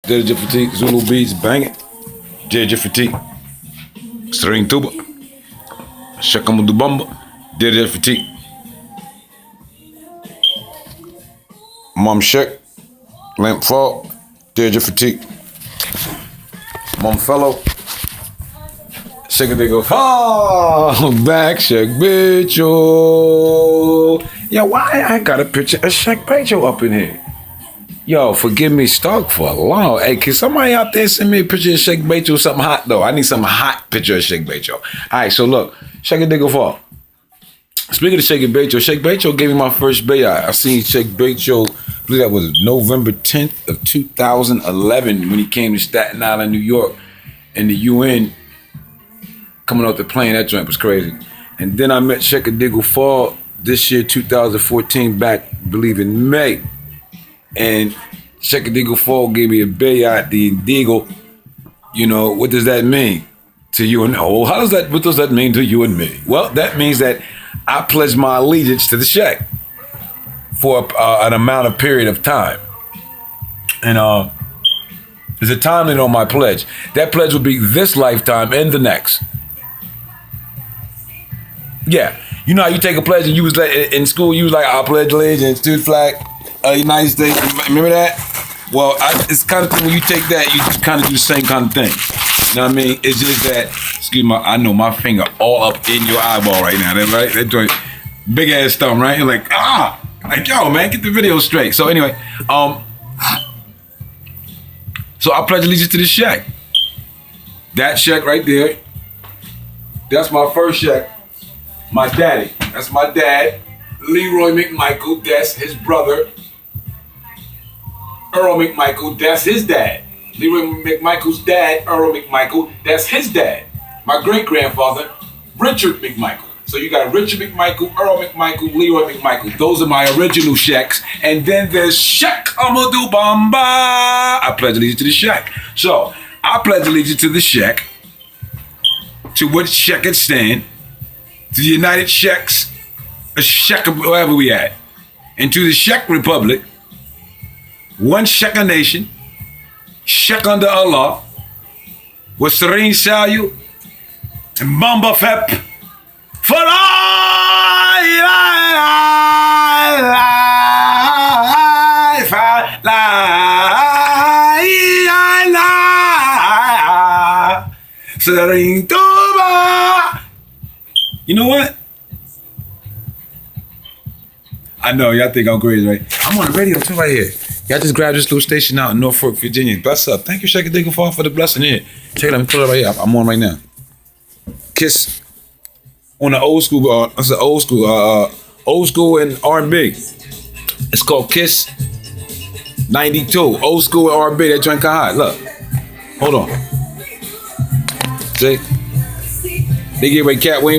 Deja Fatigue, Zulu beats, bang it. Deja Fatigue. String tuba. Shakamudubamba. Deja Fatigue. Mom Shek. Lamp Fall. Deja Fatigue. Mom Fellow. Shake it, they go, oh, back, Sheikh Becho. Yo, why I got a picture of Sheikh Becho up in here? Yo, forgive me, Stark, for a long. Hey, can somebody out there send me a picture of Sheikh Becho? Something hot, though. I need some hot picture of Sheikh Becho. All right, so look, Sheikh it, they go fall. Speaking of Sheikh Becho gave me my first bayat. I seen Sheikh Becho, I believe that was November 10th of 2011 when he came to Staten Island, New York, and the UN. Coming off the plane, that joint was crazy. And then I met Sheikh Diggle Fall this year, 2014, back, I believe, in May. And Sheikh Diggle Fall gave me a bayat, the Diggle. You know, what does that mean to you and me? Oh, what does that mean to you and me? Well, that means that I pledge my allegiance to the Sheikh for an amount of period of time. And there's a time limit on my pledge. That pledge will be this lifetime and the next. Yeah, you know how you take a pledge and you was like in school, you was like, I pledge allegiance to the flag of the United States. Remember that? Well, it's kind of thing when you take that, you just kind of do the same kind of thing. You know what I mean? It's just that, excuse me, I know my finger all up in your eyeball right now. That right? That joint, big ass thumb, right? You're like, like, yo, man, get the video straight. So anyway, so I pledge allegiance to the Sheikh. That Sheikh right there, that's my first Sheikh. My daddy, that's my dad, Leroy McMichael, that's his brother. Earl McMichael, that's his dad. Leroy McMichael's dad, Earl McMichael, that's his dad. My great-grandfather, Richard McMichael. So you got Richard McMichael, Earl McMichael, Leroy McMichael. Those are my original Sheikhs. And then there's Sheikh Amadou Bamba. I pledge allegiance to the Sheikh. So I pledge allegiance to the Sheikh, to what Sheikh it stand, to the United Sheikhs, a Sheikh wherever we at, and to the Sheikh Republic, one Sheikh nation, Sheikh under Allah, with serene salute, and Bamba Fep, for serene Tuba. You know what? I know, y'all think I'm crazy, right? I'm on the radio too right here. Y'all just grabbed this little station out in Norfolk, Virginia. Bless up. Thank you, Sheikh Diggle Fall, for the blessing here. Check it out, let me pull it right here. I'm on right now. Kiss on the old school, old school and R&B. It's called Kiss 92. Old school and R&B, that joint kinda hot. Look. Hold on. See? They give away Cat Williams.